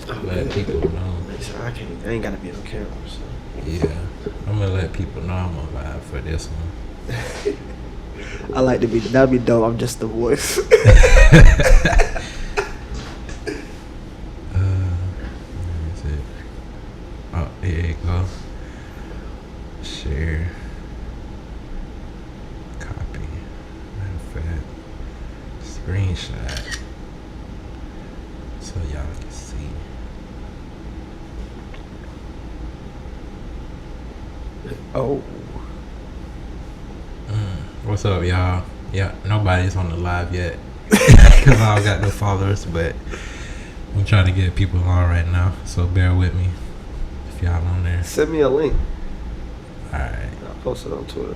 let people know. I ain't gotta be on camera. So. Yeah, I'm gonna let people know I'm on live for this one. I like to be. That'd be dope. I'm just the voice. Where is it? Oh, here you go. Share. Copy. Matter of fact, screenshot. So y'all can see. Oh. What's up, y'all? Yeah, nobody's on the live yet because I don't got no followers, but I'm trying to get people on right now, so bear with me if y'all on there. Send me a link. All right. I'll post it on Twitter.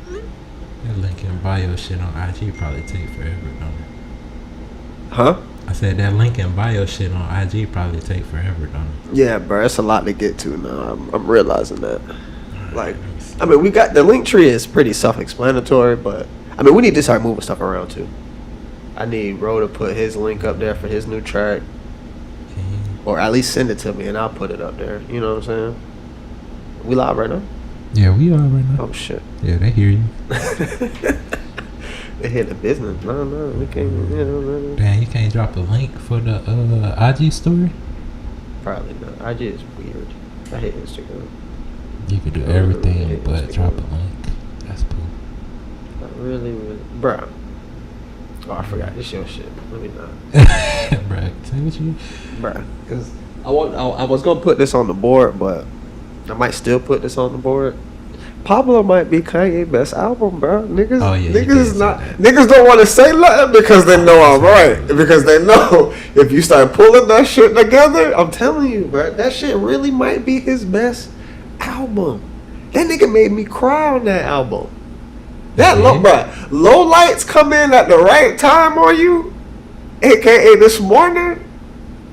Hmm? That link in bio shit on IG probably take forever, don't it? Huh? I said that link in bio shit on IG probably take forever, don't it? Yeah, bro. It's a lot to get to now. I'm realizing that. Like, I mean, we got the link tree is pretty self-explanatory, but I mean, we need to start moving stuff around too. I need Ro to put his link up there for his new track, or at least send it to me and I'll put it up there. You know what I'm saying? We live right now? Yeah, we are right now. Oh shit. Yeah, they hear you. They hit the business. No, we can't. No. Damn, you can't drop a link for the IG story? Probably not. IG is weird. I hate Instagram. You could do everything but drop a link. That's cool. I really, bruh. Oh, I forgot. This your shit. Let me not. Bruh, say what you... Bruh. Because I was going to put this on the board, but I might still put this on the board. Pablo might be Kanye's best album, bro. Niggas, niggas don't want to say nothing because they know I'm right. Because they know if you start pulling that shit together, I'm telling you, bro, that shit really might be his best album. That nigga made me cry on that album. That low lights come in at the right time on you, aka this morning.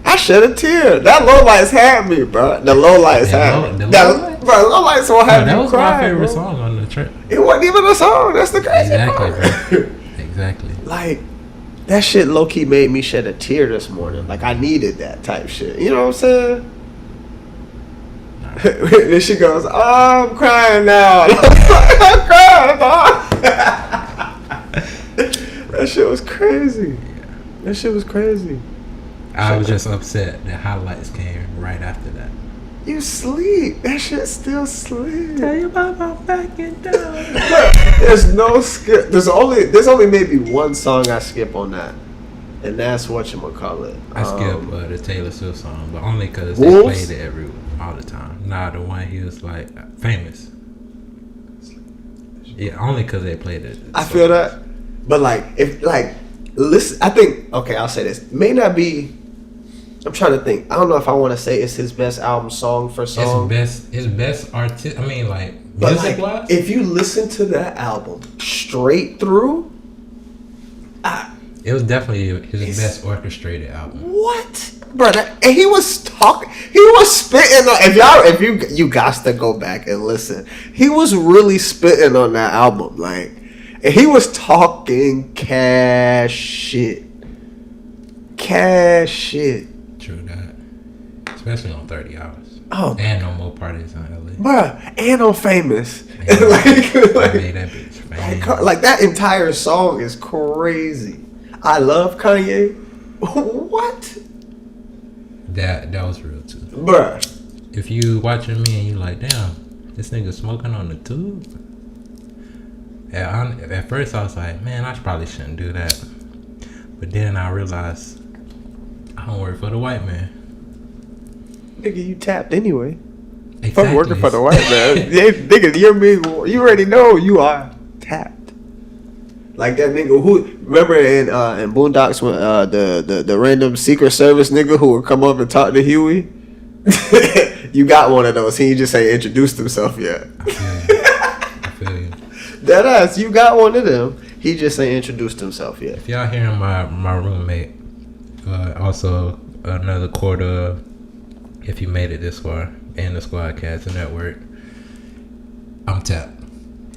I shed a tear. That low lights had me, bro. The low lights had me. Low lights will have me cry. That was my favorite song on the track. It wasn't even a song. That's the crazy part. Bro. Exactly. Like, that shit low key made me shed a tear this morning. Like, I needed that type shit. You know what I'm saying? Then she goes, "Oh, I'm crying now." I'm crying, dog. That shit was crazy. That shit was crazy. I was just upset that highlights came right after that. You sleep. That shit still sleep. Tell you about my back and down. There's no skip. There's only maybe one song I skip on that, and that's whatchamacallit. I skip the Taylor Swift song, but only because they played it all the time. Nah, the one he was like famous. Yeah, only because they played it. I feel that, but listen. I think I'll say this. May not be. I'm trying to think. I don't know if I want to say it's his best album song for song. His best artist. I mean, like music wise. If you listen to that album straight through, it was definitely his best orchestrated album. What, brother? And he was talking. He was spitting. If you got to go back and listen. He was really spitting on that album, like, and he was talking cash shit. True that. Especially on 30 Hours. Oh. And No More Parties in LA. Bruh, and on Famous. I made that bitch famous. Like, that entire song is crazy. I love Kanye. What? That was real too. Bruh. If you watching me and you like, damn, this nigga smoking on the tube? Yeah, at first I was like, man, I probably shouldn't do that. But then I realized I don't work for the white man. Nigga, you tapped anyway. Exactly. Fuck working for the white man. Yeah, nigga, you already know you are tapped. Like that nigga who remember in Boondocks when the random Secret Service nigga who would come up and talk to Huey. You got one of those. He just ain't introduced himself yet. I feel you. That ass, you got one of them. He just ain't introduced himself yet. If y'all hearing my roommate, also another quarter, if you made it this far, and the Squadcast Network, I'm tapped.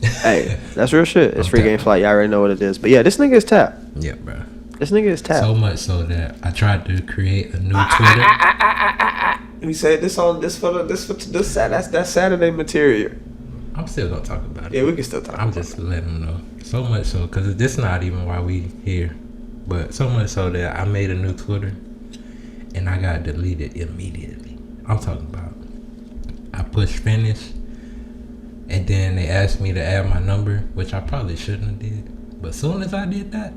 Hey, that's real shit. It's free game flight. Y'all already know what it is. But yeah, this nigga is tapped. Yeah, bro. This nigga is tapped. So much so that I tried to create a new Twitter. We say that's Saturday material. I'm still gonna talk about it. Yeah, we can still talk. I'm just letting them know. So much so, because this not even why we here, but so much so that I made a new Twitter, and I got deleted immediately. I'm talking about. I pushed finish, and then they asked me to add my number, which I probably shouldn't have did. But as soon as I did that,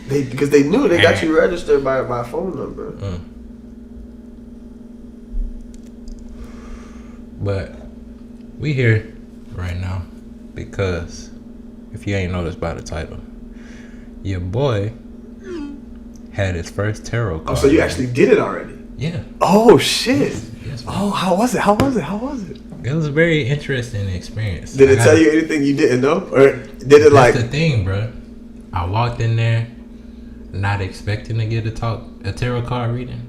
because they knew they got you registered by phone number. But we here right now because if you ain't noticed by the title, your boy had his first tarot card. Oh, so you actually did it already? Yeah. Oh shit. Yes, oh, how was it? It was a very interesting experience. Did it tell you anything you didn't know, or did it That's the thing, bro. I walked in there not expecting to get a tarot card reading.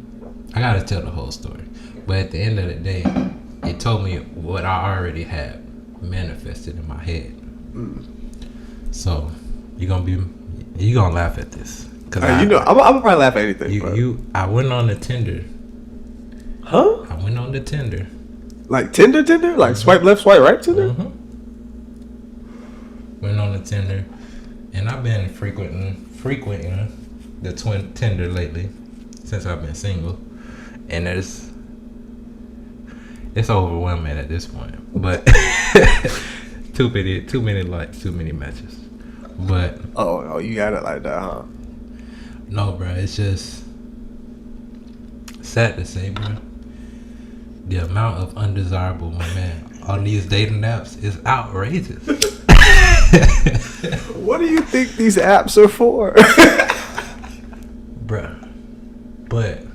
I gotta tell the whole story, but at the end of the day, it told me what I already had manifested in my head. So you're gonna laugh at this, cause I'm gonna probably laugh at anything. I went on the Tinder. Huh? I went on the Tinder. Like Tinder, like swipe left, swipe right, Tinder. Went on the Tinder, and I've been frequenting the Tinder lately since I've been single, and it's overwhelming at this point. But too many likes, too many matches. But oh, you got it like that, huh? No, bro. It's just sad to say, bro. The amount of undesirable women on these dating apps is outrageous. What do you think these apps are for? Bruh. But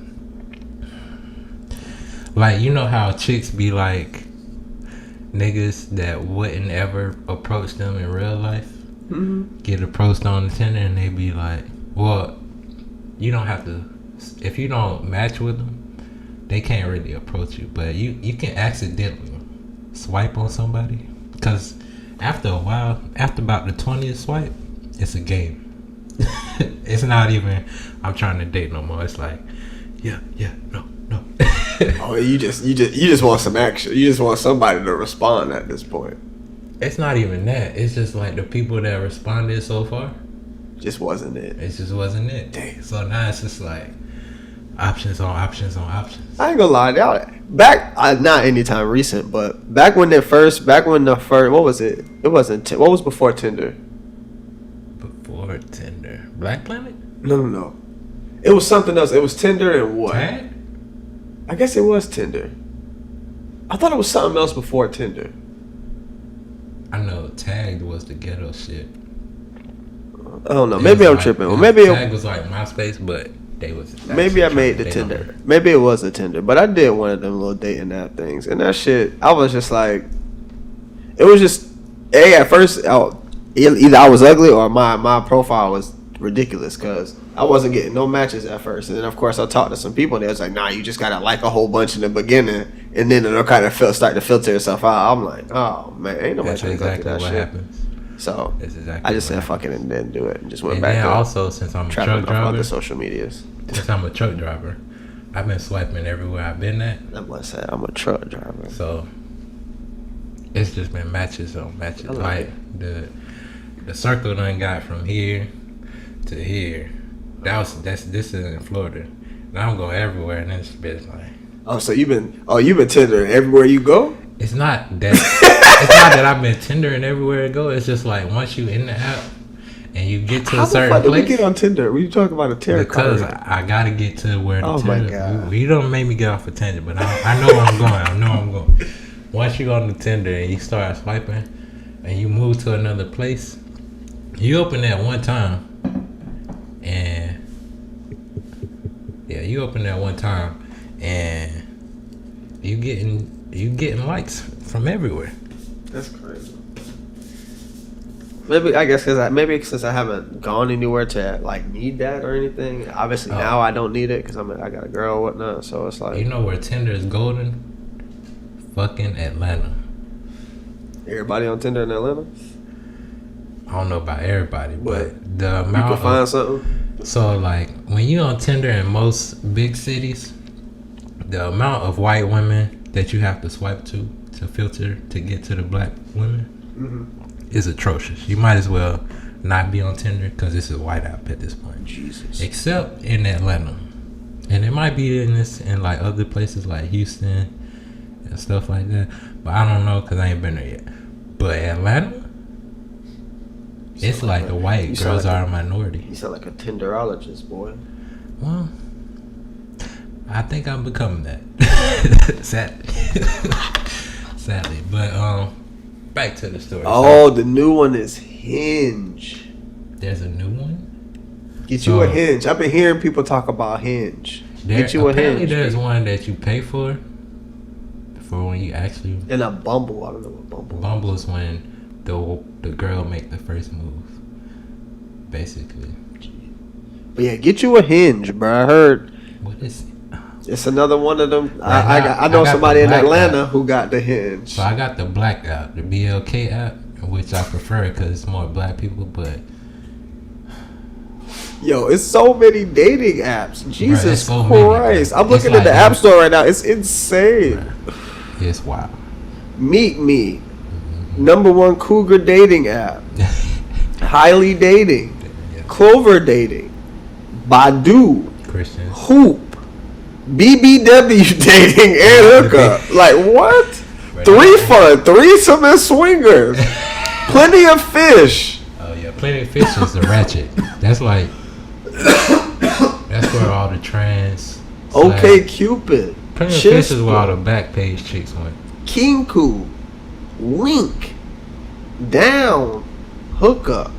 like, you know how chicks be like niggas that wouldn't ever approach them in real life get approached on the Tinder, and they be like, well, you don't have to, if you don't match with them, they can't really approach you, but you can accidentally swipe on somebody, because after a while, after about the 20th swipe, it's a game. It's not even I'm trying to date no more. It's like no. Oh, you just want some action. You just want somebody to respond at this point. It's not even that. It's just like the people that responded so far just wasn't it. It just wasn't it. Damn. So now it's just like options on options on options. I ain't gonna lie, back not anytime recent, but back when the first, what was it? It wasn't. What was before Tinder? Before Tinder, Black Planet? No. It was something else. It was Tinder and what? Tag? I guess it was Tinder. I thought it was something else before Tinder. I know Tagged was the ghetto shit. I don't know. Maybe I'm tripping. Well, maybe Tag was like MySpace, but they was. Maybe I made the Tinder. Maybe it was a Tinder, but I did one of them little dating app things, and that shit, I was just like, it was just, at first, either I was ugly or my profile was ridiculous, because I wasn't getting no matches at first, and then of course I talked to some people, and they was like, nah, you just gotta like a whole bunch in the beginning, and then it'll kind of start to filter itself out. I'm like, oh man, ain't nobody trying to go through that shit. Happens. So I just said fuck it and didn't do it, and just went back. And also, since I'm a truck driver, other social medias. Since I'm a truck driver, I've been swiping everywhere I've been at. That's what I said. I'm a truck driver. So it's just been matches on matches. Like the circle done got from here to here. This is in Florida. Now I'm going everywhere, and it's been like. Oh, so you've been Tindering everywhere you go? It's not that. It's not that I've been Tindering everywhere I go. It's just like once you in the app and you get to a certain place. How did we get on Tinder? What are you talking about a tarot card? Because I gotta get to where the Tinder. Oh my god! You don't make me get off a tangent, but I know where I'm going. I know I'm going. Once you go on the Tinder and you start swiping, and you move to another place, you open that one time, and you getting likes from everywhere. That's crazy. Maybe I guess because since I haven't gone anywhere to like need that or anything. Obviously now I don't need it because I got a girl or whatnot. So it's like, you know where Tinder is golden? Fucking Atlanta. Everybody on Tinder in Atlanta? I don't know about everybody, but the amount you can find something. So like when you on Tinder in most big cities, the amount of white women that you have to swipe to filter to get to the black women is atrocious. You might as well not be on Tinder because this is white out at this point. Jesus. Except in Atlanta, and it might be in like other places like Houston and stuff like that, but I don't know because I ain't been there yet. But Atlanta, it's like the white girls are a minority. You sound like a Tinderologist, boy. Well, I think I'm becoming that. Sadly. But back to the story. Oh, the new one is Hinge. There's a new one? Get you a Hinge. I've been hearing people talk about Hinge. Get you a Hinge. There's one that you pay for when you actually... And a Bumble. I don't know what Bumble is. Bumble is when the girl make the first move, basically. But yeah, get you a Hinge, bro. I heard... What is it? It's another one of them. I know somebody in Atlanta who got the Hinge. So I got the black app, the BLK app, which I prefer because it's more black people, but... Yo, it's so many dating apps. Jesus so Christ. I'm looking at the App Store right now. It's insane. Bruh. It's wild. Meet Me. #1 cougar dating app. Highly Dating. Clover Dating. Badoo. Christian. Hoop. BBW Dating and hookup. Like what? 3Fun. Threesome and Swingers. Plenty of Fish. Oh yeah, Plenty of Fish is the ratchet. That's like... That's where all the trans... OK Cupid. Plenty of Fish is where all the back page chicks went. Kinku. Link. Down. Hookup.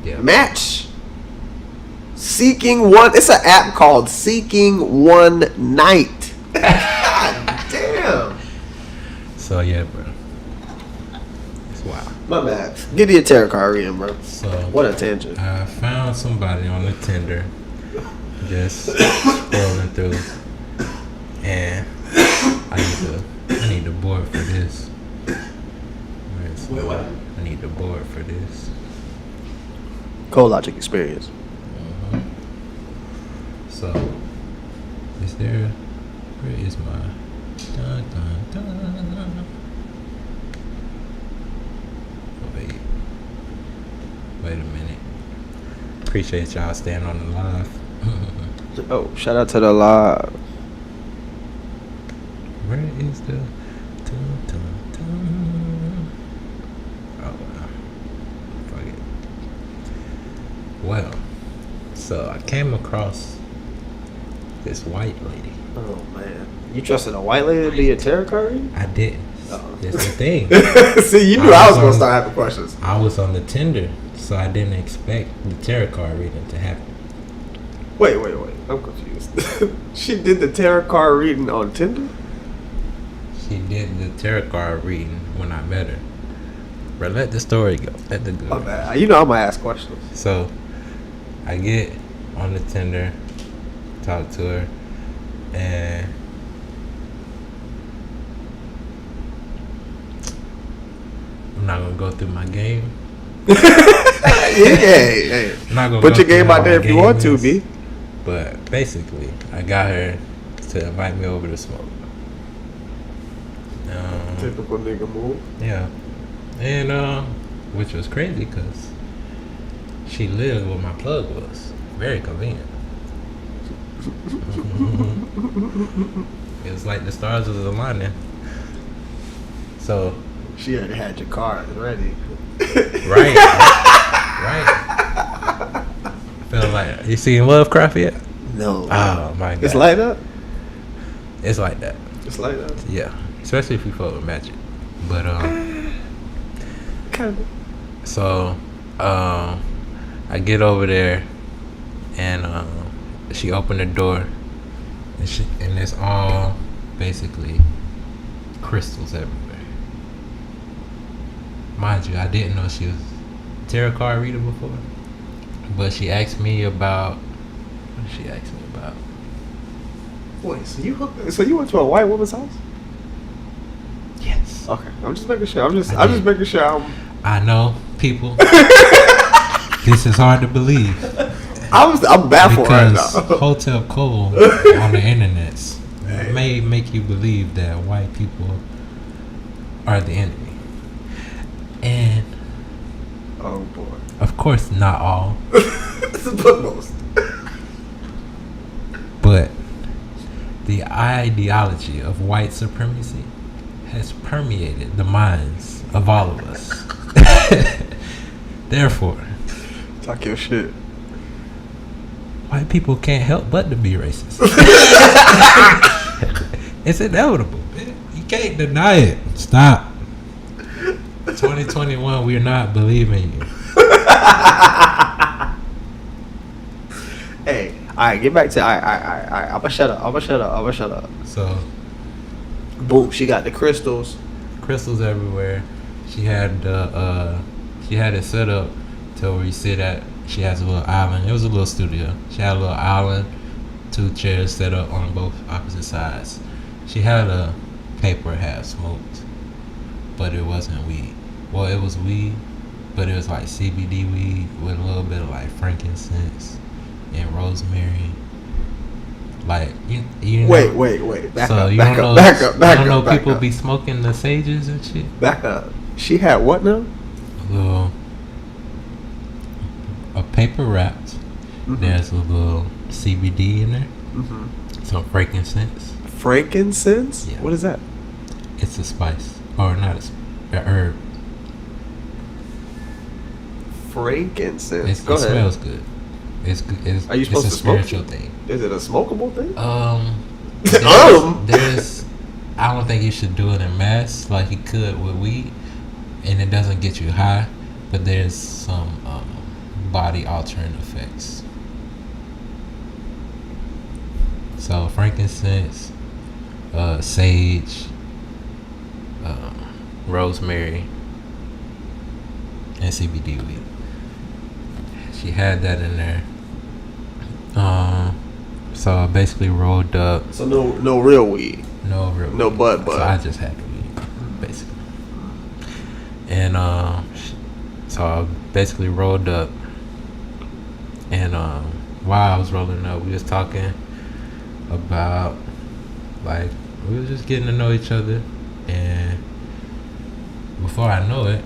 Yeah. Match. Seeking One. It's an app called Seeking One Night. God damn. So yeah, bro. It's wild. My bad. Give me a tarot card reading, bro. So what a tangent. I found somebody on the Tinder, just scrolling through, and I need the board for this. Wait, what? I need the board for this. ColeLogic's Xperience. So, is there? Where is my? Dun, dun, dun. Wait a minute. Appreciate y'all staying on the live. Oh, shout out to the live. Where is the? Dun, dun, dun. Oh, fuck it. Well, so I came across this white lady. Oh man, you trusted a white lady to be a tarot card reader? I didn't. That's the thing. See, you knew I was gonna start having questions. I was on the Tinder, so I didn't expect the tarot card reading to happen. Wait. I'm confused. She did the tarot card reading on Tinder? She did the tarot card reading when I met her. But let the story go. Let the go. You know I'm gonna ask questions. So, I get on the Tinder, talk to her, and I'm not gonna go through my game. Hey. I'm not gonna put your game out there if you want to, B. But basically, I got her to invite me over to smoke. Typical nigga move. Yeah, and which was crazy because she lived where my plug was. Very convenient. It was like the stars was aligning. So she already had your card ready. Right. Feel like you seen Lovecraft yet? No. Oh my god. It's like that. It's like that. It's like that. Yeah, especially if you fuck with magic. But kind of. So I get over there and she opened the door and it's all basically crystals everywhere. Mind you, I didn't know she was tarot card reader before, but she asked me about. What did she ask me about? Wait, so you went to a white woman's house? Yes. Okay, I'm just making sure. I'm just making sure. I know, people. This is hard to believe. I'm baffled right now. Because Hotel Cole on the internet may make you believe that white people are the enemy. And oh boy. Of course not all. But most. But the ideology of white supremacy has permeated the minds of all of us. Therefore, talk your shit. White people can't help but to be racist. It's inevitable. You can't deny it. Stop. 2021, we're not believing you. Hey, alright, get back to alright. I'ma shut up. So, boom, she got the crystals. Crystals everywhere. She had it set up to where you sit at. She has a little island. It was a little studio. She had a little island, 2 chairs set up on both opposite sides. She had a paper half smoked, but it wasn't weed. Well, it was weed, but it was like CBD weed with a little bit of like frankincense and rosemary. Like you know, wait. Back up. I don't know people be smoking the sages and shit. Back up. She had what now? A paper wrapped. Mm-hmm. There's a little CBD in there. Mm-hmm. Some frankincense. Frankincense? Yeah. What is that? It's a spice, or not a herb. Frankincense. It smells good. It's good. Are you supposed to smoke? It's a spiritual thing. Is it a smokable thing? There's. I don't think you should do it in mass like you could with weed, and it doesn't get you high. But there's some body altering effects. So frankincense, sage, rosemary, and CBD weed. She had that in there. So I basically rolled up. So no real weed. No real. No weed. bud. So I just had the weed, basically. And so I basically rolled up. And while I was rolling up, we was talking about, like, we was just getting to know each other. And before I know it,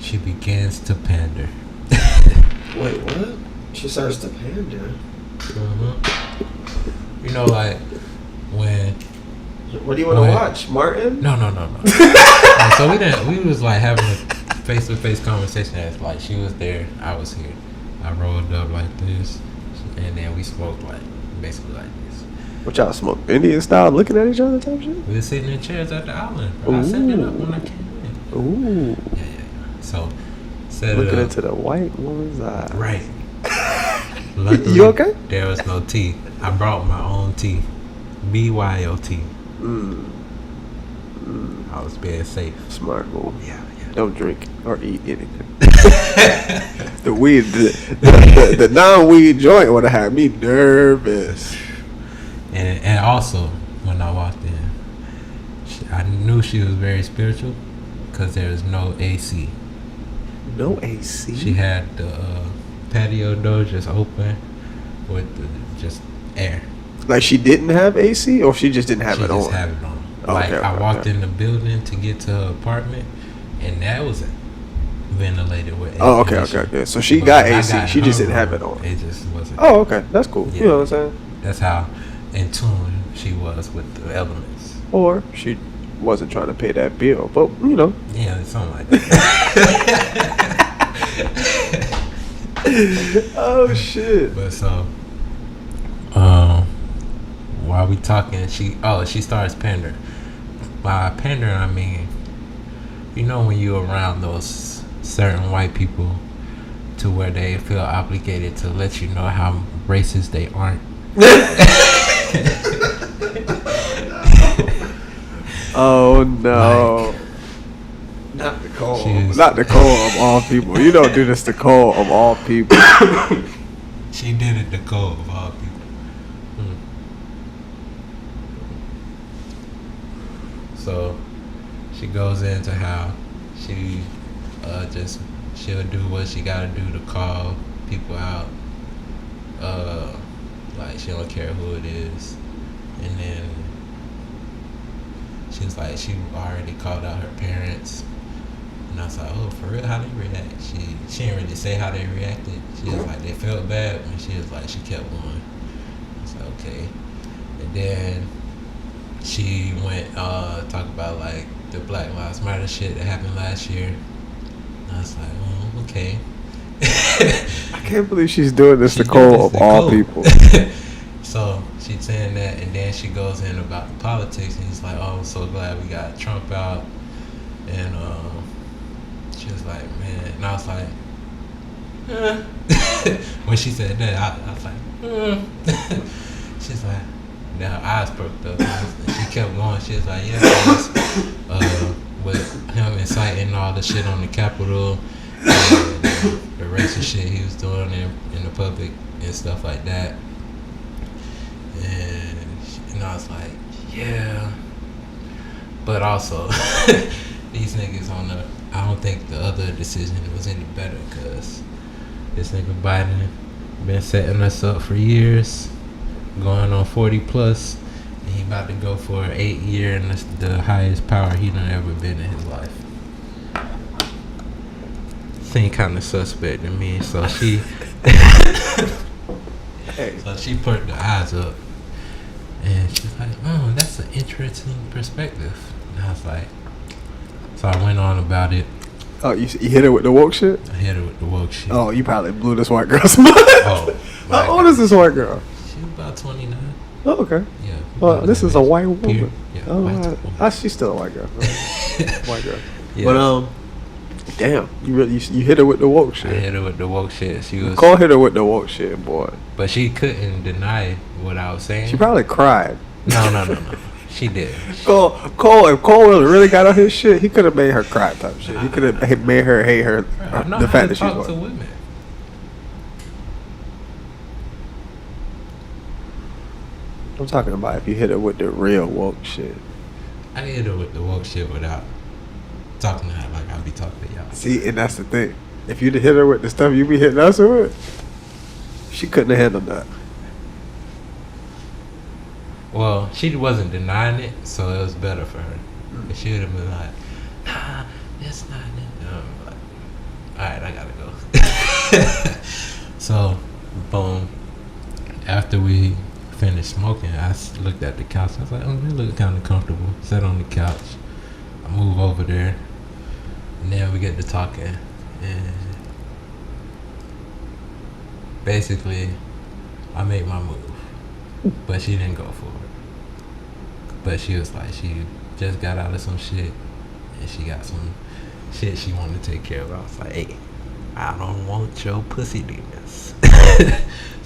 she begins to pander. Wait, what? She starts to pander? Mm-hmm. You know, like, when... What do you want to watch? Martin? No. So we was like having a face-to-face conversation. As like she was there, I was here. I rolled up like this, and then we smoked like basically like this. What y'all smoke? Indian style, looking at each other type shit? We were sitting in chairs at the island. I set it up when I came in. Ooh. Yeah. So set looking it up. into the white woman's eye. Right. Luckily, you okay? There was no tea. I brought my own tea. BYOT. I was being safe. Smart move. Yeah. Don't drink or eat anything. The weed, the non-weed joint would have had me nervous. And also, when I walked in, I knew she was very spiritual because there was no AC. No AC? She had the patio door just open with just air. Like she didn't have AC, or she just didn't have it on? She just had it on. Okay, I walked in the building to get to her apartment, and that was ventilated with air. Oh, okay. So she got AC. She just didn't have it on. It just wasn't. Oh, okay. That's cool. Yeah. You know what I'm saying? That's how in tune she was with the elements. Or she wasn't trying to pay that bill, but you know. Yeah, something like that. Oh shit. But so, while we talking, she starts pandering. By pandering, I mean, you know, when you're around those certain white people to where they feel obligated to let you know how racist they aren't. Oh no. Like, not Nicole. Not Nicole of all people. You don't do this to Cole of all people. She did it to Cole of all people. So she goes into how she she'll do what she gotta do to call people out. Like she don't care who it is. And then she's like, she already called out her parents. And I was like, oh, for real? How they react? She didn't really say how they reacted. She was like, they felt bad. And she was like, she kept going. I was like, okay. And then she went talk about like the Black Lives Matter shit that happened last year. And I was like, oh, okay. I can't believe she's doing this to Cole of all people. So she's saying that, and then she goes in about the politics, and he's like, oh, I'm so glad we got Trump out. And she was like, man, and I was like, when she said that, I was like, she's like, then her eyes perked up, and she kept going. She was like, yeah, with him inciting all the shit on the Capitol, and the racist shit he was doing in the public and stuff like that. And I was like, yeah. But also, these niggas I don't think the other decision was any better, because this nigga Biden been setting us up for years, going on 40 plus, and he about to go for 8 year, and that's the highest power he done ever been in his life. Seemed kind of suspect to me, so she so she perked her eyes up, and she's like, oh, that's an interesting perspective. And I was like, so I went on about it. Oh, you hit her with the woke shit? I hit her with the woke shit. Oh, you probably blew this white girl's mind. Oh, how old is this white girl? She's about 29. Oh, okay. Yeah. Well, this is a white woman. Yeah, oh, she's still a white girl. White girl. Yeah. But damn, you hit her with the woke shit. I hit her with the woke shit. She was Cole hit her with the woke shit, boy. But she couldn't deny what I was saying. She probably cried. No. She did. Cole, if Cole really got on his shit, he could have made her cry type shit. He could have made her hate her. The fact that she's talk to women. I'm talking about if you hit her with the real woke shit. I hit her with the woke shit without talking to her like I be talking to y'all. See, and that's the thing. If you'd hit her with the stuff you be hitting us with, she couldn't have handled that. Well, she wasn't denying it, so it was better for her. But she would have been like, nah, that's not it. Like, alright, I gotta go. So, boom. After we finished smoking, I looked at the couch. I was like, oh, they look kind of comfortable. Sat on the couch. I move over there. And then we get to talking. And basically, I made my move. But she didn't go for it. But she was like, she just got out of some shit, and she got some shit she wanted to take care of. I was like, hey, I don't want your pussy demons.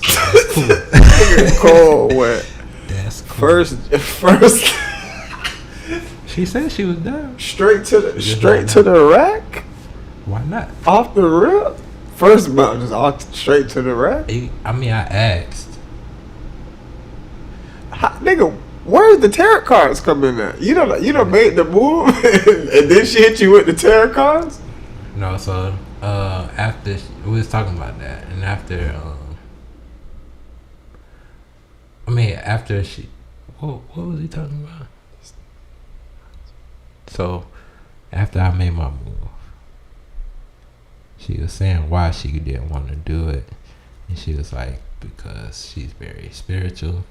So that's cool. Cool. What? That's cool. First. She said she was down. Straight to the rack. Why not? Off the rip. First month, just straight to the rack. I mean, I asked. Nigga, where's the tarot cards coming at? You don't made the move, and then she hit you with the tarot cards. No, so after we was talking about that, and after after she, what was he talking about? So after I made my move, she was saying why she didn't want to do it, and she was like, because she's very spiritual.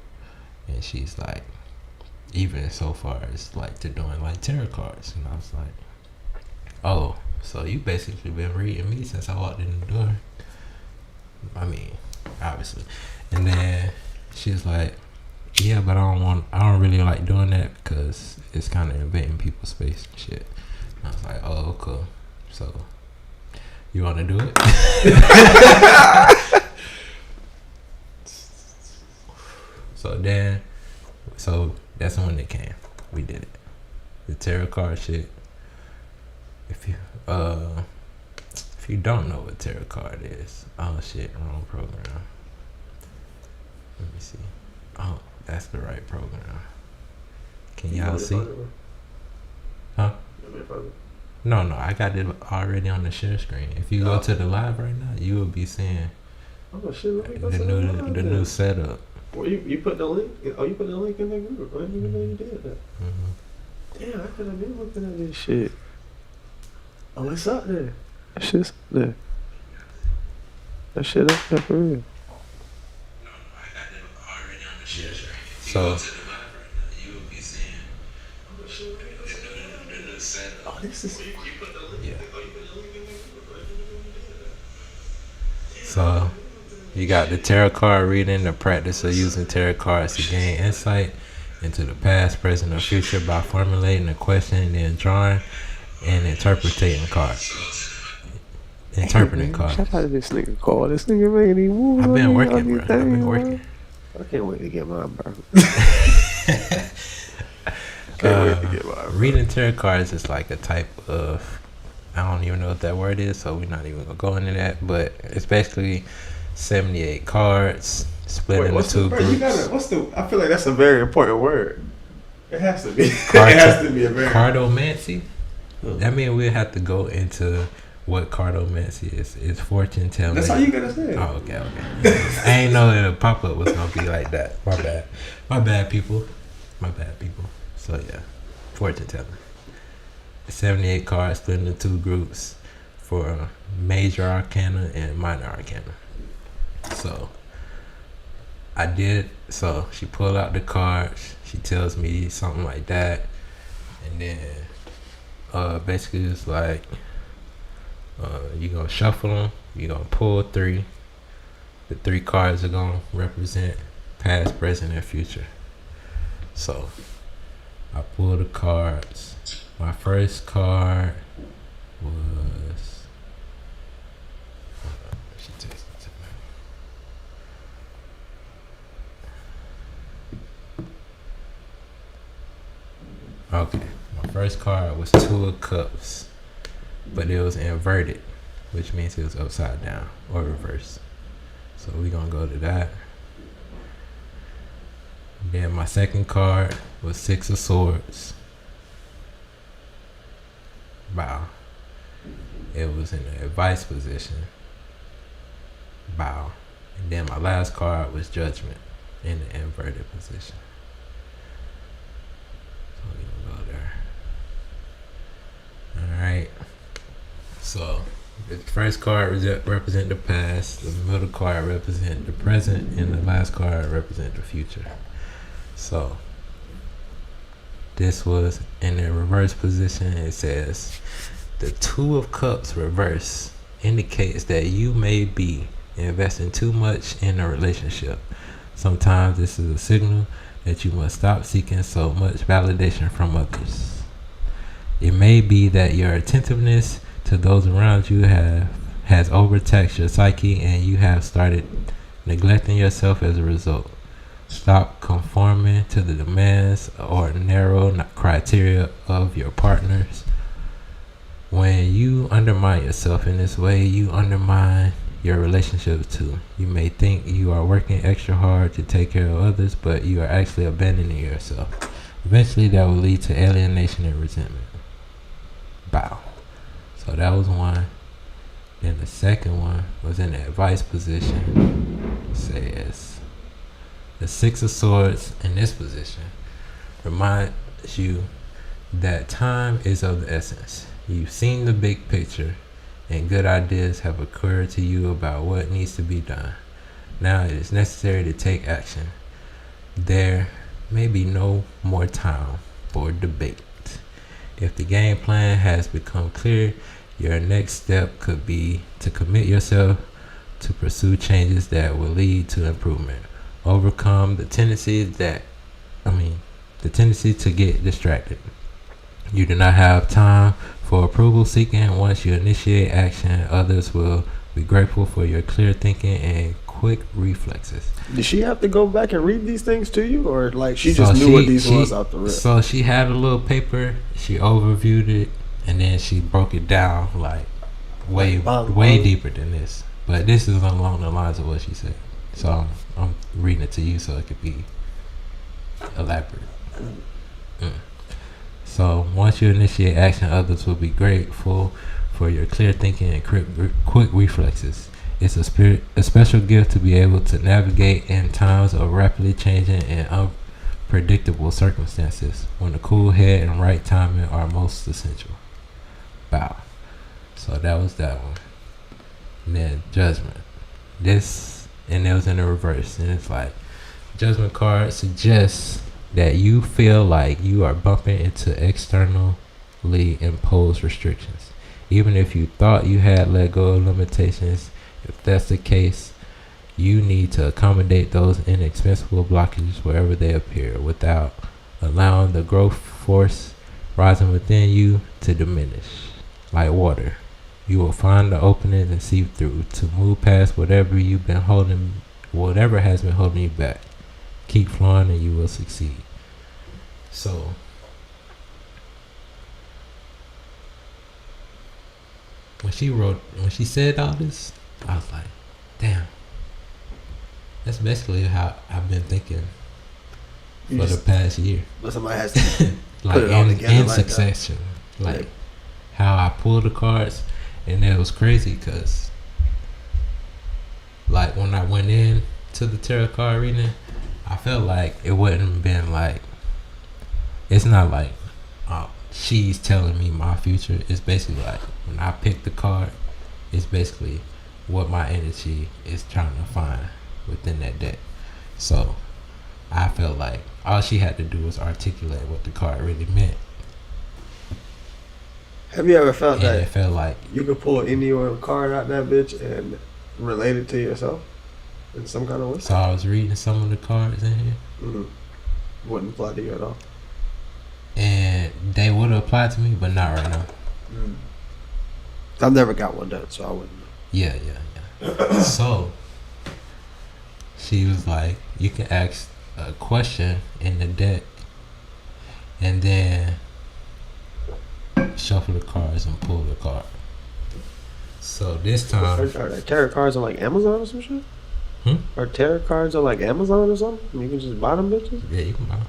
And she's like, even so far as like to doing like tarot cards. And I was like, oh, so you basically been reading me since I walked in the door. I mean, obviously. And then she's like, yeah, but I don't really like doing that because it's kind of invading people's space and shit. And I was like, oh, cool. So you want to do it? So that's when it came. We did it. the tarot card shit. If you don't know what tarot card is, oh shit, wrong program. Let me see. Oh, that's the right program. Can y'all see? Huh? No, I got it already on the share screen. If you go to the live right now, you will be seeing the new setup. Well, you put the link? Oh, you put the link in the group. I didn't even know you did that. Damn, I could have been looking at this shit. Oh, it's up there. That shit's up there. That shit up there for real. So, oh, this is. Yeah. So, you got the tarot card reading, the practice of using tarot cards to gain insight into the past, present, or future by formulating a question and then drawing and interpreting cards. Interpreting cards. Shout out to this nigga Cole. This nigga made any moves. I've been working, bro. I've been working. I can't wait to get mine, bro. Reading tarot cards is like a type of, I don't even know what that word is, so we're not even gonna go into that. But it's basically 78 cards split into two groups. I feel like that's a very important word. It has to be. It has to be a very cardomancy. That means we'll have to go into what cardomancy is. It's fortune telling. That's how you gotta say it. Oh, okay. I ain't know that a pop up was gonna be like that. My bad, people. So yeah, fortune telling. 78 cards split into two groups for major arcana and minor arcana. So she pulled out the cards. She tells me something like that, and then basically it's like you're gonna shuffle them. You're gonna pull three. The three cards are gonna represent past, present, and future. So I pulled the cards. My first card was. She texted to me. Okay, my first card was 2 of Cups, but it was inverted, which means it was upside down or reverse. So we're gonna go to that. Then my second card was 6 of Swords. Bow. It was in the advice position. Bow. And then my last card was Judgment in the inverted position. So we're gonna go there. Alright. So the first card represent the past, the middle card represent the present, and the last card represent the future. So this was in the reverse position. It says the 2 of Cups reverse indicates that you may be investing too much in a relationship. Sometimes this is a signal that you must stop seeking so much validation from others. It may be that your attentiveness to those around you has overtaxed your psyche and you have started neglecting yourself as a result. Stop conforming to the demands or narrow criteria of your partners. When you undermine yourself in this way, you undermine your relationship too. You may think you are working extra hard to take care of others, but you are actually abandoning yourself. Eventually that will lead to alienation and resentment. Bow. So that was one. Then the second one was in the advice position. It says the 6 of Swords in this position reminds you that time is of the essence. You've seen the big picture and good ideas have occurred to you about what needs to be done. Now it is necessary to take action. There may be no more time for debate. If the game plan has become clear, your next step could be to commit yourself to pursue changes that will lead to improvement. Overcome the tendency to get distracted. You do not have time for approval seeking. Once you initiate action, others will Be grateful for your clear thinking and quick reflexes. Did she have to go back and read these things to you, or like she just knew what these was out the rip? So she had a little paper. She overviewed it, and then she broke it down like way deeper than this. But this is along the lines of what she said. So I'm reading it to you so it could be elaborate. So once you initiate action, others will be grateful for your clear thinking and quick reflexes. It's a special gift to be able to navigate in times of rapidly changing and unpredictable circumstances when the cool head and right timing are most essential. Bow. So that was that one. And then judgment. This, and it was in the reverse. And it's like, judgment card suggests that you feel like you are bumping into externally imposed restrictions. Even if you thought you had let go of limitations, if that's the case, you need to accommodate those inexplicable blockages wherever they appear without allowing the growth force rising within you to diminish. Like water, you will find the openings and seep through to move past whatever has been holding you back. Keep flowing and you will succeed. So when she said all this, I was like, damn. That's basically how I've been thinking for the past year. But somebody has to like put it all together in like succession. That. Like how I pulled the cards, and it was crazy because like when I went in to the tarot card reading, I felt like it wouldn't have been like, it's not like she's telling me my future. It's basically like when I pick the card, it's basically what my energy is trying to find within that deck. So I felt like all she had to do was articulate what the card really meant. Have you ever felt that it felt like you could pull any card out that bitch and relate it to yourself in some kind of way? So I was reading some of the cards in here. Mm-hmm. Wouldn't apply to you at all. And they would have applied to me, but not right now. I've never got one done, so I wouldn't know. Yeah. So she was like, you can ask a question in the deck and then shuffle the cards and pull the card. So this time, are tarot cards on like Amazon or some shit? Are tarot cards on like Amazon or something? You can just buy them bitches? Yeah, you can buy them.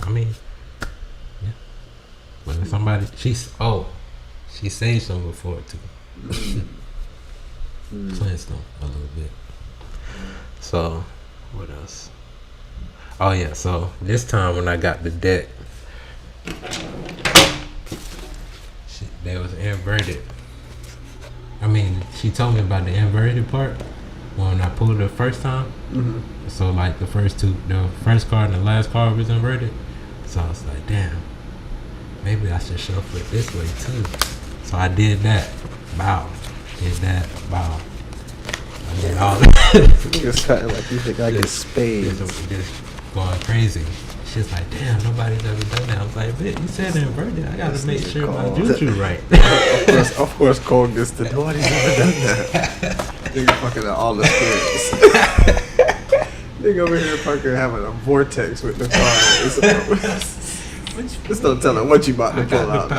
I mean, yeah. But if somebody, she saved some before too. Cleansed them a little bit. So, what else? Oh yeah, so this time when I got the deck, they was inverted. I mean, she told me about the inverted part when I pulled it the first time. So like the first card and the last card was inverted. So I was like, damn, maybe I should shuffle it this way too. So I did that. Bow. Did that. Bow. I did all that. Just cutting like you think I get spades. Just going crazy. She's like, damn, nobody's ever done that. I was like, bitch, you said inverted. I gotta make sure my juju right. of course, Cole gets the nobody's ever done that. Nigga fucking all the spirits. Nigga over here fucking having a vortex with the cards. Just don't tell her what you about to pull out.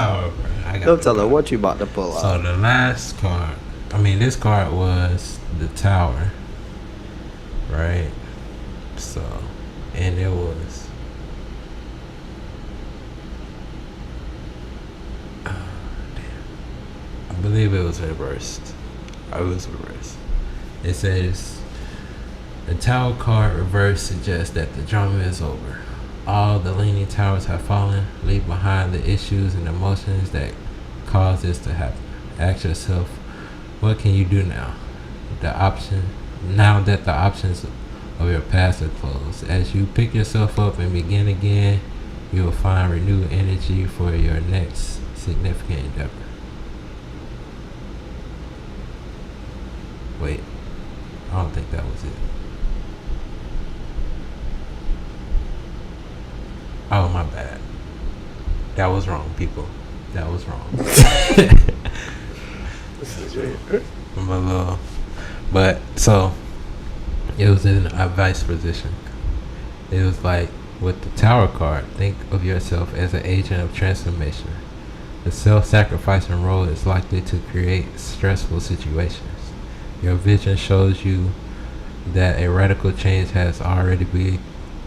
Don't tell her what you about to pull out. So the last card, this card was the Tower, right? So, and it was, I believe it was reversed. It says, the Tower card reversed suggests that the drama is over. All the leaning towers have fallen. Leave behind the issues and emotions that caused this to happen. Ask yourself, what can you do now? Now that the options of your past are closed. As you pick yourself up and begin again, you will find renewed energy for your next significant endeavor. Wait, I don't think that was it. Oh, my bad. That was wrong, people. That was wrong. But so it was in a vice position. It was like with the Tower card, think of yourself as an agent of transformation. The self-sacrificing role is likely to create stressful situations. Your vision shows you that a radical change has already been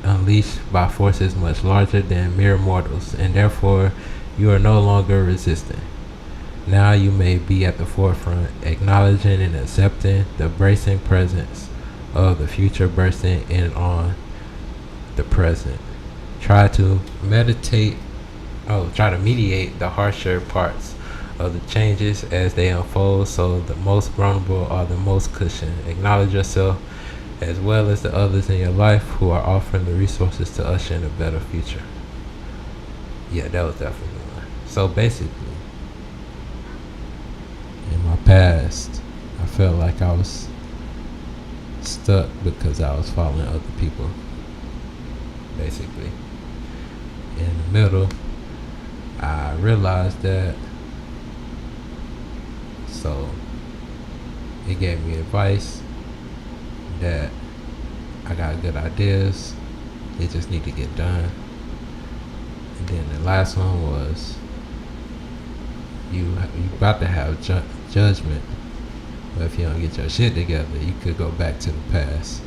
unleashed by forces much larger than mere mortals, and therefore you are no longer resistant. Now you may be at the forefront, acknowledging and accepting the bracing presence of the future bursting in on the present. Try to mediate the harsher parts of the changes as they unfold, so the most vulnerable are the most cushioned. Acknowledge yourself as well as the others in your life who are offering the resources to usher in a better future. Yeah, that was definitely one. So basically, in my past, I felt like I was stuck because I was following other people. Basically, in the middle, I realized that. So it gave me advice that I got good ideas, they just need to get done. And then the last one was you about to have judgment, but if you don't get your shit together, you could go back to the past.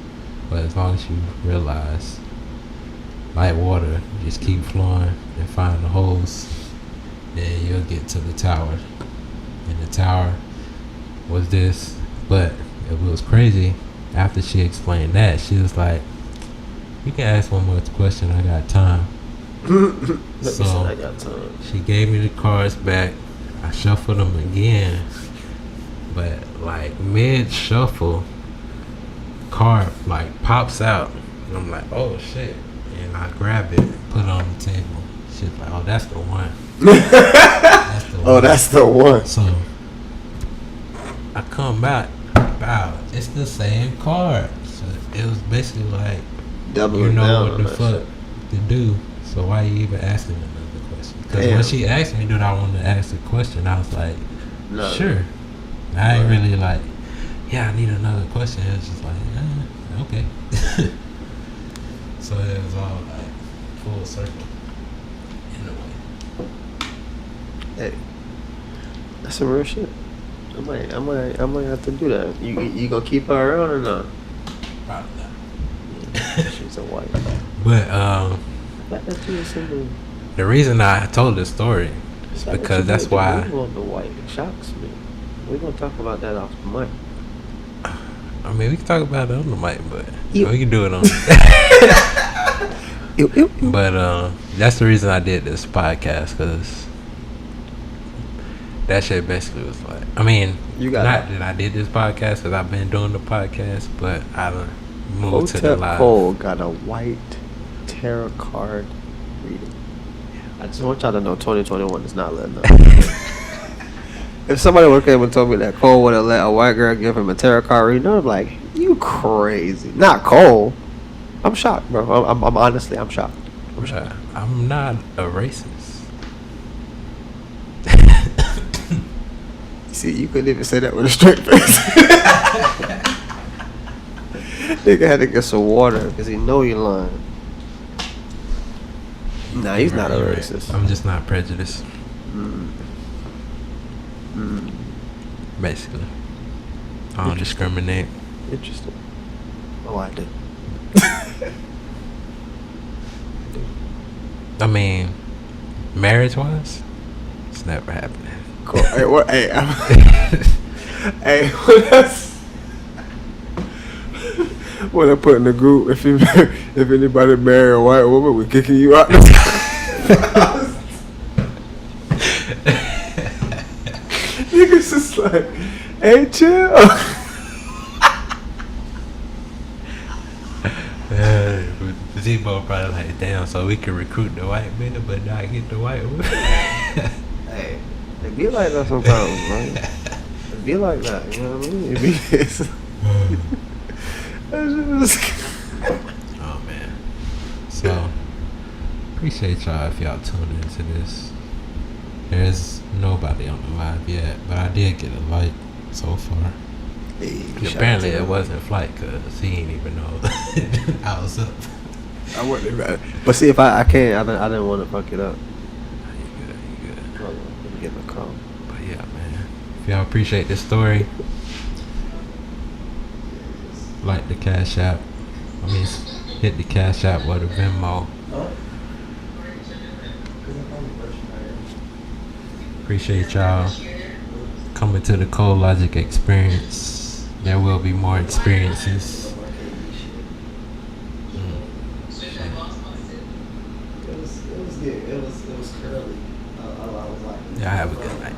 But as long as you realize, like water, just keep flowing and find the holes, then you'll get to the tower. And the tower was this, but it was crazy. After she explained that, she was like, "You can ask one more question. I got time." So I got time. She gave me the cards back. I shuffled them again, but like mid shuffle, card like pops out, and I'm like, "Oh shit!" And I grab it, put it on the table. She's like, "Oh, that's the one." That's the one. Oh, that's the one. So I come back. Wow, it's the same card. So it was basically like, doubling you know down what the fuck to do. So why you even asking another question? Because when she asked me, "Did I want to ask a question?" I was like, no. Sure. I ain't really like, yeah, I need another question. It was just like, okay. So it was all like full circle in a way. Hey, that's some real shit. I might have to do that. You gonna keep her around or not? Probably not. Yeah, she's a white. But Like that you single. The reason I told this story is because that's why. On the white, it shocks me. We're gonna talk about that off the mic. I mean, we can talk about it on the mic, but we can do it on. But that's the reason I did this podcast, because that shit basically was like, I mean, not that I did this podcast because I've been doing the podcast, but I moved to the live. Cole got a white tarot card reading. I just want y'all to know 2021 is not letting up. If somebody would have came and told me that Cole would have let a white girl give him a tarot card reading, I'm like, you crazy. Not Cole. I'm shocked, bro. I'm honestly, I'm shocked. I'm not a racist. See, you couldn't even say that with a straight face. Nigga had to get some water because he know you lying. Nah, he's not a racist. I'm just not prejudiced. Basically, I don't discriminate. Interesting. Oh, I do. I mean, marriage-wise, it's never happening. Cool. Hey, what? Hey, hey, what I put in the group? If anybody marry a white woman, we're kicking you out. Niggas just like, hey, chill. Z-Bo probably like, damn, so we can recruit the white man but not get the white woman. Hey, it be like that sometimes, man. It be like that, you know what I mean? It be oh man. So appreciate y'all if y'all tuned into this. There's nobody on the live yet, but I did get a like so far. Hey, apparently it wasn't flight because he didn't even know I was up. I wasn't. But see, if I can't, I didn't want to fuck it up. You good. Hold on, let me get my call. But yeah, man. If y'all appreciate this story, like the Cash App. I mean, hit the Cash App or the Venmo. Appreciate y'all coming to the ColeLogic's Xperience. There will be more experiences. It was curly. I was like, Y'all have a good night.